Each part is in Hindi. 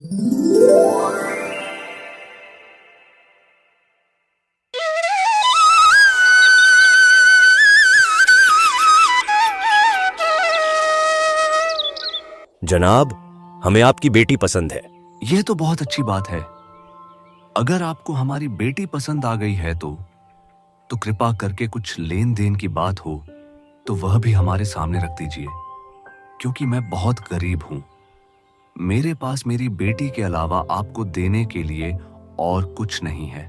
जनाब, हमें आपकी बेटी पसंद है। यह तो बहुत अच्छी बात है। अगर आपको हमारी बेटी पसंद आ गई है तो कृपा करके कुछ लेन देन की बात हो तो वह भी हमारे सामने रख दीजिए, क्योंकि मैं बहुत गरीब हूं। मेरे पास मेरी बेटी के अलावा आपको देने के लिए और कुछ नहीं है।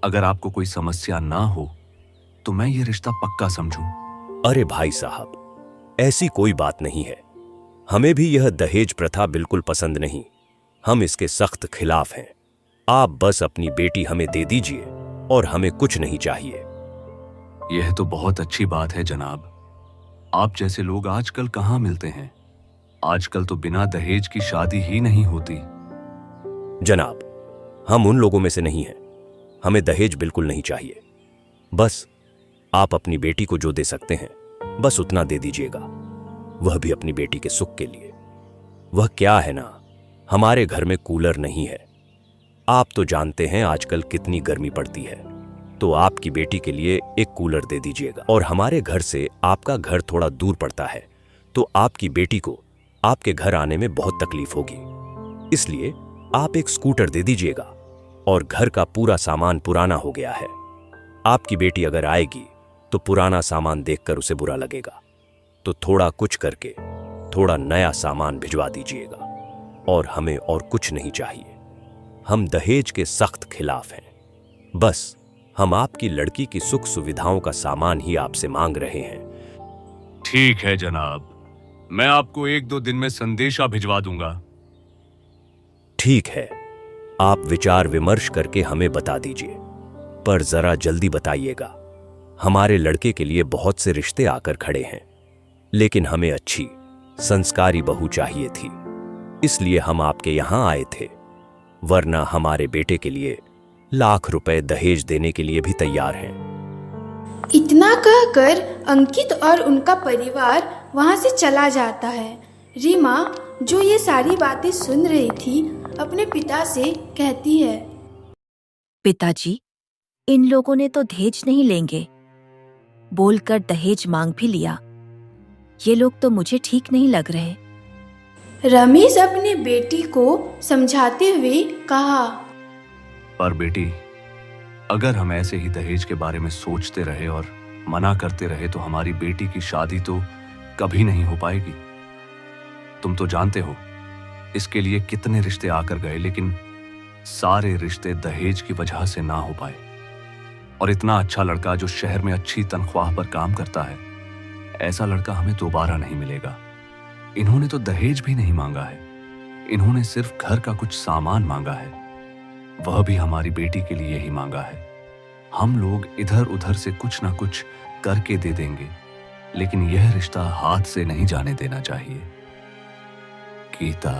अगर आपको कोई समस्या ना हो तो मैं ये रिश्ता पक्का समझूं। अरे भाई साहब, ऐसी कोई बात नहीं है। हमें भी यह दहेज प्रथा बिल्कुल पसंद नहीं। हम इसके सख्त खिलाफ हैं। आप बस अपनी बेटी हमें दे दीजिए और हमें कुछ नहीं चाहिए। यह तो बहुत अच्छी बात है जनाब। आप जैसे लोग आजकल कहाँ मिलते हैं। आजकल तो बिना दहेज की शादी ही नहीं होती। जनाब, हम उन लोगों में से नहीं हैं। हमें दहेज बिल्कुल नहीं चाहिए। बस आप अपनी बेटी को जो दे सकते हैं बस उतना दे दीजिएगा, वह भी अपनी बेटी के सुख के लिए। वह क्या है ना, हमारे घर में कूलर नहीं है। आप तो जानते हैं आजकल कितनी गर्मी पड़ती है, तो आपकी बेटी के लिए एक कूलर दे दीजिएगा। और हमारे घर से आपका घर थोड़ा दूर पड़ता है, तो आपकी बेटी को आपके घर आने में बहुत तकलीफ होगी। इसलिए आप एक स्कूटर दे दीजिएगा। और घर का पूरा सामान पुराना हो गया है। आपकी बेटी अगर आएगी तो पुराना सामान देखकर उसे बुरा लगेगा, तो थोड़ा कुछ करके थोड़ा नया सामान भिजवा दीजिएगा। और हमें और कुछ नहीं चाहिए। हम दहेज के सख्त खिलाफ हैं। बस हम आपकी लड़की की सुख सुविधाओं का सामान ही आपसे मांग रहे हैं। ठीक है जनाब, मैं आपको 1-2 दिन में संदेशा भिजवा दूंगा। ठीक है, आप विचार विमर्श करके हमें बता दीजिए, पर जरा जल्दी बताइएगा। हमारे लड़के के लिए बहुत से रिश्ते आकर खड़े हैं, लेकिन हमें अच्छी संस्कारी बहू चाहिए थी, इसलिए हम आपके यहां आए थे। वरना हमारे बेटे के लिए लाख रुपए दहेज देने के लिए भी तैयार हैं। इतना कहकर अंकित और उनका परिवार वहां से चला जाता है। रीमा, जो ये सारी बातें सुन रही थी, अपने पिता से कहती है, पिताजी, इन लोगों ने तो दहेज नहीं लेंगे बोलकर दहेज मांग भी लिया। ये लोग तो मुझे ठीक नहीं लग रहे। रमेश अपनी बेटी को समझाते हुए कहा, पर बेटी, अगर हम ऐसे ही दहेज के बारे में सोचते रहे और मना करते रहे तो हमारी बेटी की शादी तो कभी नहीं हो पाएगी। तुम तो जानते हो इसके लिए कितने रिश्ते आकर गए, लेकिन सारे रिश्ते दहेज की वजह से ना हो पाए। और इतना अच्छा लड़का जो शहर में अच्छी तनख्वाह पर काम करता है, ऐसा लड़का हमें दोबारा नहीं मिलेगा। इन्होंने तो दहेज भी नहीं मांगा है। इन्होंने सिर्फ घर का कुछ सामान मांगा है, वह भी हमारी बेटी के लिए ही मांगा है। हम लोग इधर उधर से कुछ ना कुछ करके दे देंगे, लेकिन यह रिश्ता हाथ से नहीं जाने देना चाहिए। गीता,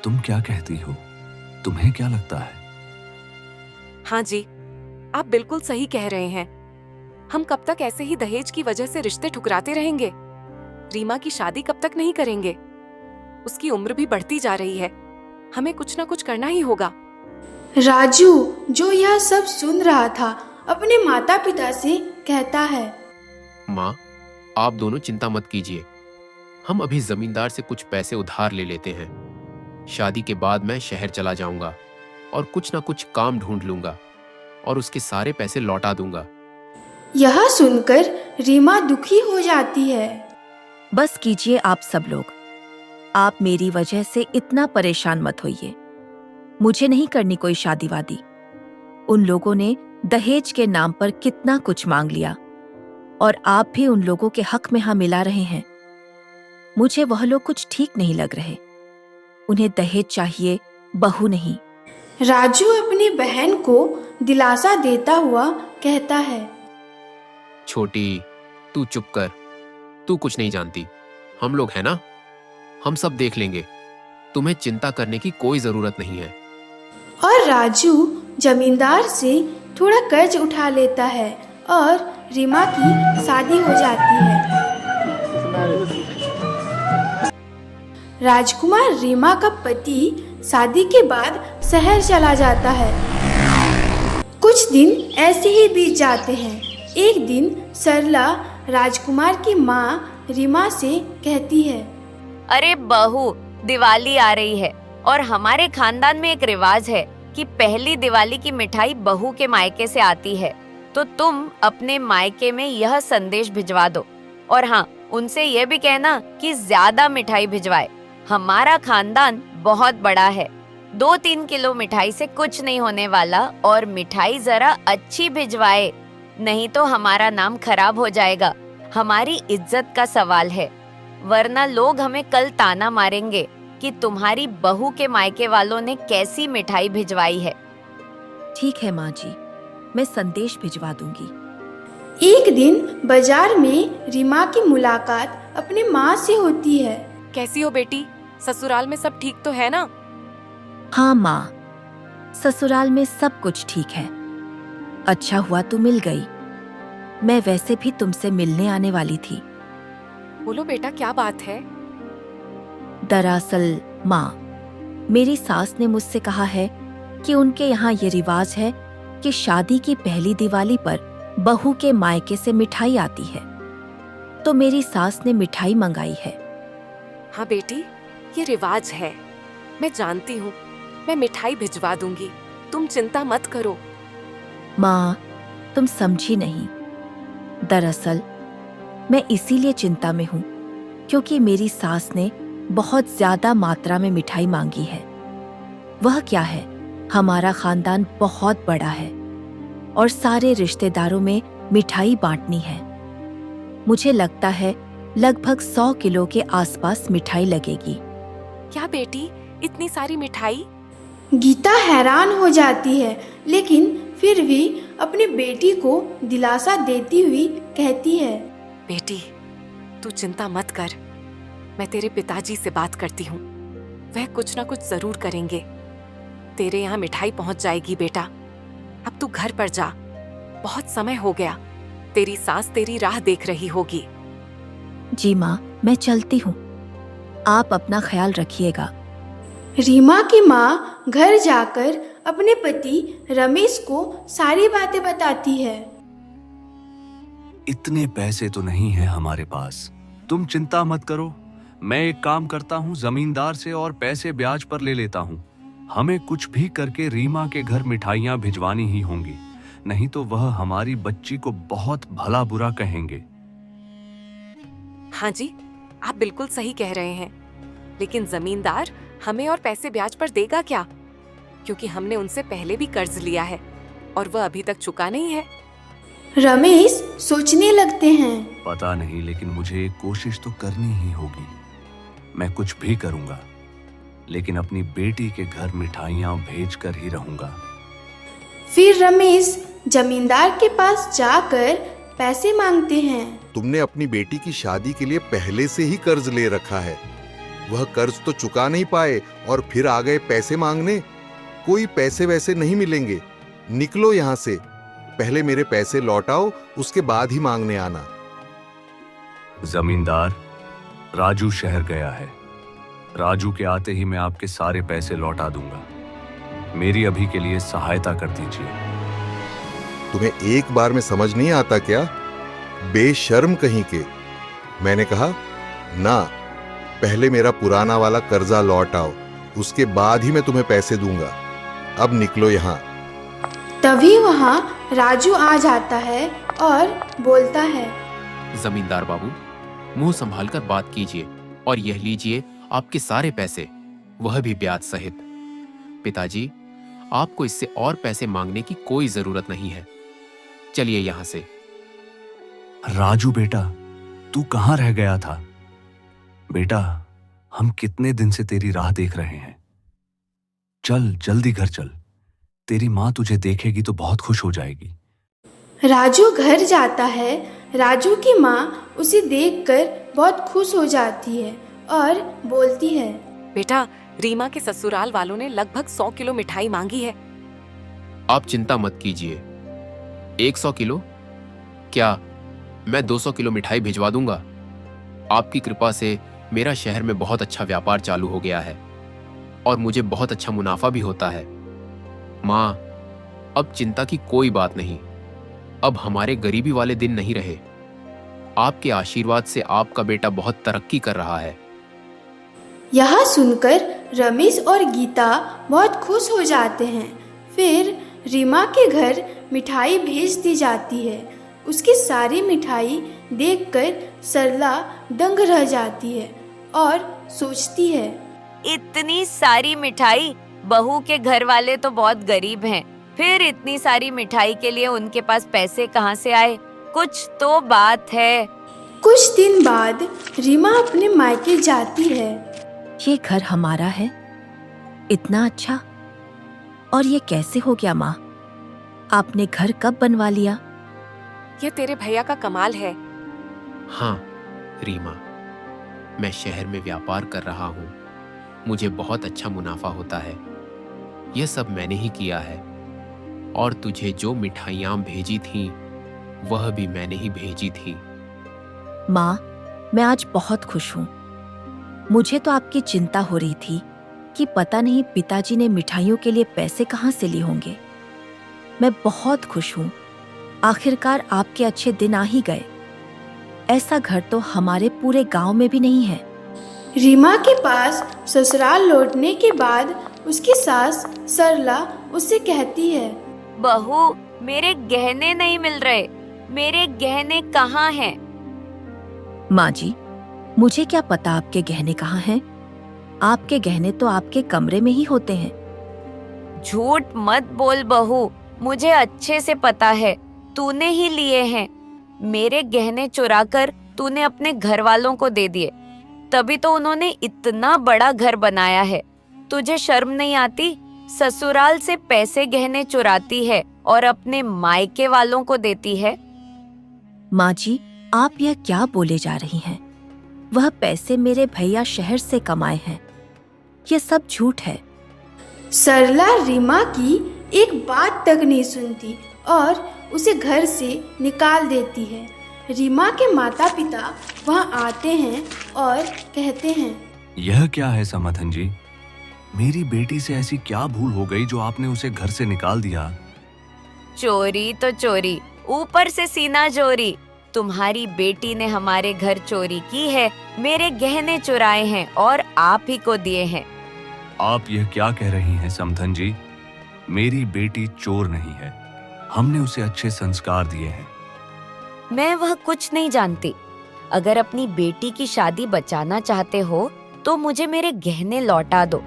तुम क्या कहती हो? तुम्हें क्या लगता है? हाँ जी, आप बिल्कुल सही कह रहे हैं। हम कब तक ऐसे ही दहेज की वजह से रिश्ते ठुकराते रहेंगे? रीमा की शादी कब तक नहीं करेंगे? उसकी उम्र भी बढ़ती जा रही है। हमें कुछ ना कुछ करना ही होगा। राजू, जो यह सब सुन रहा था, अपने माता पिता से कहता है, माँ, आप दोनों चिंता मत कीजिए। हम अभी जमींदार से कुछ पैसे उधार ले लेते हैं। शादी के बाद मैं शहर चला जाऊंगा और कुछ ना कुछ काम ढूंढ लूंगा और उसके सारे पैसे लौटा दूंगा। यह सुनकर रीमा दुखी हो जाती है। बस कीजिए आप सब लोग। आप मेरी वजह से इतना परेशान मत होइए। मुझे नहीं करनी कोई शादी वादी। उन लोगों ने दहेज के नाम पर कितना कुछ मांग लिया और आप भी उन लोगों के हक में हाँ मिला रहे हैं। मुझे वह लोग कुछ ठीक नहीं लग रहे। उन्हें दहेज चाहिए, बहू नहीं। राजू अपनी बहन को दिलासा देता हुआ कहता है, छोटी, तू चुप कर। तू कुछ नहीं जानती। हम लोग हैं ना, हम सब देख लेंगे। तुम्हें चिंता करने की कोई जरूरत नहीं है। और राजू जमींदार से थोड़ा कर्ज उठा लेता है और रीमा की शादी हो जाती है। राजकुमार रीमा का पति शादी के बाद शहर चला जाता है। कुछ दिन ऐसे ही बीत जाते हैं। एक दिन सरला राजकुमार की माँ रीमा से कहती है, अरे बहू, दिवाली आ रही है और हमारे खानदान में एक रिवाज है कि पहली दिवाली की मिठाई बहू के मायके से आती है, तो तुम अपने मायके में यह संदेश भिजवा दो। और हाँ, उनसे यह भी कहना कि ज्यादा मिठाई भिजवाए। हमारा खानदान बहुत बड़ा है, 2-3 किलो मिठाई से कुछ नहीं होने वाला, और मिठाई जरा अच्छी भिजवाए, नहीं तो हमारा नाम खराब हो जाएगा। हमारी इज्जत का सवाल है, वरना लोग हमें कल ताना मारेंगे कि तुम्हारी बहू के मायके वालों ने कैसी मिठाई भिजवाई है। ठीक है माँ जी, मैं संदेश भिजवा दूंगी। एक दिन बाजार में रीमा की मुलाकात अपनी माँ से होती है। कैसी हो बेटी? ससुराल में सब ठीक तो है ना? हाँ माँ, ससुराल में सब कुछ ठीक है। अच्छा हुआ तू मिल गई, मैं वैसे भी तुमसे मिलने आने वाली थी। बोलो बेटा, क्या बात है? दरअसल माँ, मेरी सास ने मुझसे कहा है कि उनके यहाँ ये रिवाज है कि शादी की पहली दिवाली पर बहू के मायके से मिठाई आती है, तो मेरी सास ने मिठाई मंगाई है। हाँ बेटी, ये रिवाज है, मैं जानती हूँ। मैं मिठाई भिजवा दूंगी, तुम चिंता मत करो। माँ, तुम समझी नहीं। दरअसल मैं इसीलिए चिंता में हूँ क्योंकि मेरी सास ने बहुत ज्यादा मात्रा में मिठाई मांगी है। वह क्या है, हमारा खानदान बहुत बड़ा है और सारे रिश्तेदारों में मिठाई बांटनी है। मुझे लगता है लगभग 100 किलो के आसपास मिठाई लगेगी। क्या बेटी, इतनी सारी मिठाई? गीता हैरान हो जाती है, लेकिन फिर भी अपनी बेटी को दिलासा देती हुई कहती है, बेटी, तू चिंता मत कर, मैं तेरे पिताजी से बात करती हूँ, वह कुछ ना कुछ जरूर करेंगे। तेरे यहाँ मिठाई पहुँच जाएगी बेटा। अब तू घर पर जा, बहुत समय हो गया, तेरी सास तेरी राह देख रही होगी। जी माँ, मैं चलती हूँ, आप अपना ख्याल रखिएगा। रीमा की माँ घर जाकर अपने पति रमेश को सारी बातें बताती है। इतने पैसे तो नहीं है हमारे पास, तुम चिंता मत करो। मैं एक काम करता हूँ, जमींदार से और पैसे ब्याज पर ले लेता हूँ। हमें कुछ भी करके रीमा के घर मिठाइयाँ भिजवानी ही होंगी, नहीं तो वह हमारी बच्ची को बहुत भला बुरा कहेंगे। हाँ जी, आप बिल्कुल सही कह रहे हैं, लेकिन जमींदार हमें और पैसे ब्याज पर देगा क्या? क्योंकि हमने उनसे पहले भी कर्ज लिया है और वह अभी तक चुका नहीं है। रमेश सोचने लगते हैं। पता नहीं, लेकिन मुझे एक कोशिश तो करनी ही होगी। मैं कुछ भी करूंगा, लेकिन अपनी बेटी के घर मिठाइयाँ भेज कर ही रहूंगा। फिर रमेश जमींदार के पास जाकर पैसे मांगते हैं। तुमने अपनी बेटी की शादी के लिए पहले से ही कर्ज ले रखा है, वह कर्ज तो चुका नहीं पाए और फिर आ गए पैसे मांगने। कोई पैसे वैसे नहीं मिलेंगे, निकलो यहाँ से। पहले मेरे पैसे लौटाओ, उसके बाद ही मांगने आना। जमींदार, राजू शहर गया है। राजू के आते ही मैं आपके सारे पैसे लौटा दूंगा। मेरी अभी के लिए सहायता कर दीजिए। तुम्हें एक बार में समझ नहीं आता क्या? बेशर्म कहीं के। मैंने कहा ना, पहले मेरा पुराना वाला कर्जा लौटाओ, उसके बाद ही मैं तुम्हें पैसे दूंगा। अब निकलो यहाँ। तभी वहाँ राजू आ जाता है और बोलता है, जमींदार बाबू, मुंह संभाल कर बात कीजिए और यह लीजिए आपके सारे पैसे, वह भी ब्याज सहित। पिताजी, आपको इससे और पैसे मांगने की कोई जरूरत नहीं है, चलिए यहाँ से। राजू बेटा, तू कहाँ रह गया था? बेटा, हम कितने दिन से तेरी राह देख रहे हैं। चल जल्दी घर चल, तेरी माँ तुझे देखेगी तो बहुत खुश हो जाएगी। राजू घर जाता है। राजू की माँ उसे देखकर बहुत खुश हो जाती है और बोलती है, बेटा, रीमा के ससुराल वालों ने लगभग 100 किलो मिठाई मांगी है। आप चिंता मत कीजिए। 100 किलो? क्या मैं 200 किलो मिठाई भिजवा दूंगा। आपकी कृपा से मेरा शहर में बहुत अच्छा व्यापार चालू हो गया है। और मुझे बहुत अच्छा मुनाफा भी होता है। माँ, अब चिंता की कोई बात नहीं। अब हमारे गरीबी वाले दिन नहीं रहे। आपके आशीर्वाद से आपका बेटा बहुत तरक्की कर रहा है। यह सुनकर रमेश और गीता बहुत खुश हो जाते हैं। फिर रीमा के घर मिठाई भेज दी जाती है। उसकी सारी मिठाई देखकर सरला दंग रह जाती है और सोचती है, इतनी सारी मिठाई, बहू के घर वाले तो बहुत गरीब हैं, फिर इतनी सारी मिठाई के लिए उनके पास पैसे कहाँ से आए? कुछ तो बात है। कुछ दिन बाद रीमा अपने मायके जाती है। ये घर हमारा है? इतना अच्छा? और ये कैसे हो गया माँ? आपने घर कब बनवा लिया? ये तेरे भैया का कमाल है। हाँ रीमा, मैं शहर में व्यापार कर रहा हूँ। मुझे बहुत अच्छा मुनाफा होता है। यह सब मैंने ही किया है। और तुझे जो मिठाइयाँ भेजी थीं, वह भी मैंने ही भेजी थी। माँ, मैं आज बहुत खुश हूँ। मुझे तो आपकी चिंता हो रही थी कि पता नहीं पिताजी ने मिठाइयों के लिए पैसे कहाँ से लिए होंगे। मैं बहुत खुश हूँ। आखिरकार आपके अच्छे दिन आ ही गए। ऐसा घर तो हमारे पूरे गांव में भी नहीं है। रीमा के पास ससुराल लौटने के बाद उसकी सास सरला उससे कहती है, बहू, मेरे गहने नहीं मिल रहे। मेरे गहने कहाँ हैं? माँ जी, मुझे क्या पता आपके गहने कहाँ हैं? आपके गहने तो आपके कमरे में ही होते हैं। झूठ मत बोल बहू, मुझे अच्छे से पता है, तूने ही लिए हैं। मेरे गहने चुराकर तूने अपने घर वालों को दे दिए, तभी तो उन्होंने इतना बड़ा घर बनाया है। तुझे शर्म नहीं आती? ससुराल से पैसे गहने चुराती है और अपने मायके वालों को देती है। माँ जी, आप यह क्या बोले जा रही हैं? वह पैसे मेरे भैया शहर से कमाए हैं। यह सब झूठ है। सरला रीमा की एक बात तक नहीं सुनती और उसे घर से निकाल देती है। रीमा के माता पिता वहाँ आते हैं और कहते हैं, यह क्या है समाधान जी? मेरी बेटी से ऐसी क्या भूल हो गई जो आपने उसे घर से निकाल दिया? चोरी तो चोरी, ऊपर से सीना चोरी। तुम्हारी बेटी ने हमारे घर चोरी की है, मेरे गहने चुराए हैं और आप ही को दिए हैं। आप यह क्या कह रही हैं समधन जी? मेरी बेटी चोर नहीं है। हमने उसे अच्छे संस्कार दिए हैं। मैं वह कुछ नहीं जानती। अगर अपनी बेटी की शादी बचाना चाहते हो तो मुझे मेरे गहने लौटा दो,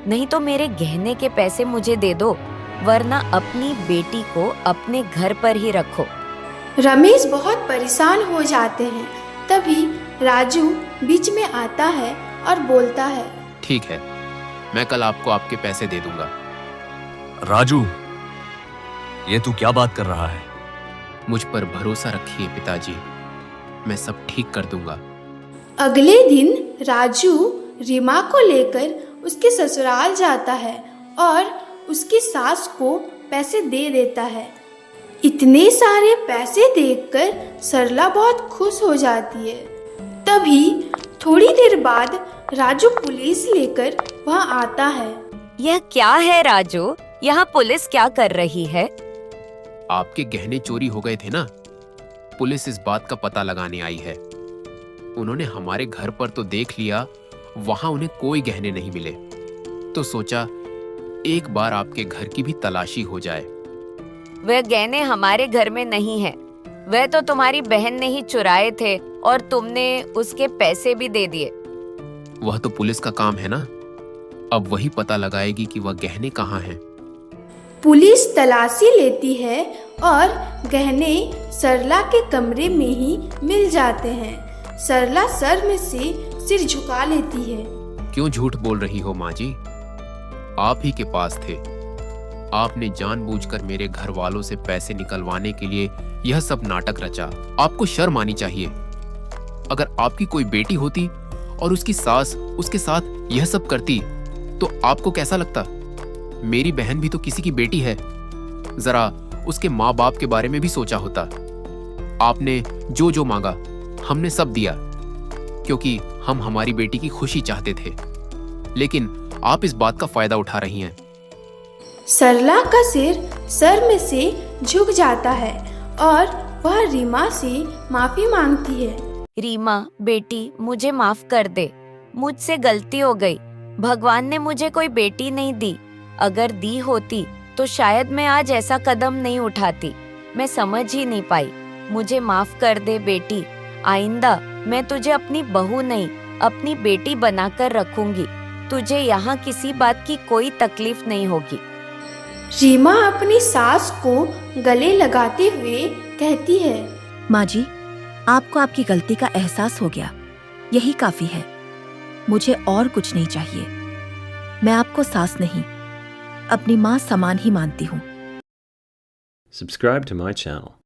नहीं तो मेरे गहने के पैसे मुझे दे दो, वरना अपनी बेटी को अपने घर पर ही रखो। रमेश बहुत परेशान हो जाते हैं। तभी राजू बीच में आता है और बोलता है, ठीक है, मैं कल आपको आपके पैसे दे दूंगा। राजू, ये तू क्या बात कर रहा है? मुझ पर भरोसा रखिए पिताजी, मैं सब ठीक कर दूंगा। अगले दिन राजू रीमा को लेकर उसके ससुराल जाता है और उसकी सास को पैसे दे देता है। इतने सारे पैसे देखकर सरला बहुत खुश हो जाती है। तभी थोड़ी देर बाद राजू पुलिस लेकर वहाँ आता है। यह क्या है राजू? यहाँ पुलिस क्या कर रही है? आपके गहने चोरी हो गए थे ना, पुलिस इस बात का पता लगाने आई है। उन्होंने हमारे घर पर तो देख लिया, वहां उन्हें कोई गहने नहीं मिले, तो सोचा एक बार आपके घर की भी तलाशी हो जाए। वह गहने हमारे घर में नहीं है, वह तो तुम्हारी बहन ने ही चुराए थे और तुमने उसके पैसे भी दे दिए। वह तो पुलिस का काम है ना, अब वही पता लगाएगी कि वह गहने कहाँ हैं। पुलिस तलाशी लेती है और गहने सरला के कमरे में ही मिल जाते हैं। सरला सर में से सिर झुका लेती है। क्यों झूठ बोल रही हो माँ जी? आप ही के पास थे। आपने जानबूझकर मेरे घर वालों से पैसे निकलवाने के लिए यह सब नाटक रचा। आपको शर्म आनी चाहिए। अगर आपकी कोई बेटी होती और उसकी सास उसके साथ यह सब करती तो आपको कैसा लगता? मेरी बहन भी तो किसी की बेटी है। जरा उसके माँ बाप के बारे में भी सोचा होता। आपने जो जो मांगा हमने सब दिया, क्योंकि हम हमारी बेटी की खुशी चाहते थे। लेकिन आप इस बात का फायदा उठा रही हैं। सरला का सिर सर में से झुक जाता है और वह रीमा से माफी मांगती है। रीमा बेटी, मुझे माफ कर दे, मुझसे गलती हो गई। भगवान ने मुझे कोई बेटी नहीं दी, अगर दी होती तो शायद मैं आज ऐसा कदम नहीं उठाती। मैं समझ ही नहीं पाई। मुझे माफ कर दे बेटी। आइंदा मैं तुझे अपनी बहू नहीं, अपनी बेटी बनाकर रखूंगी। तुझे यहाँ किसी बात की कोई तकलीफ नहीं होगी। रीमा अपनी सास को गले लगाते हुए कहती है, माँ जी, आपको आपकी गलती का एहसास हो गया, यही काफी है। मुझे और कुछ नहीं चाहिए। मैं आपको सास नहीं, अपनी माँ समान ही मानती हूँ। Subscribe to my channel.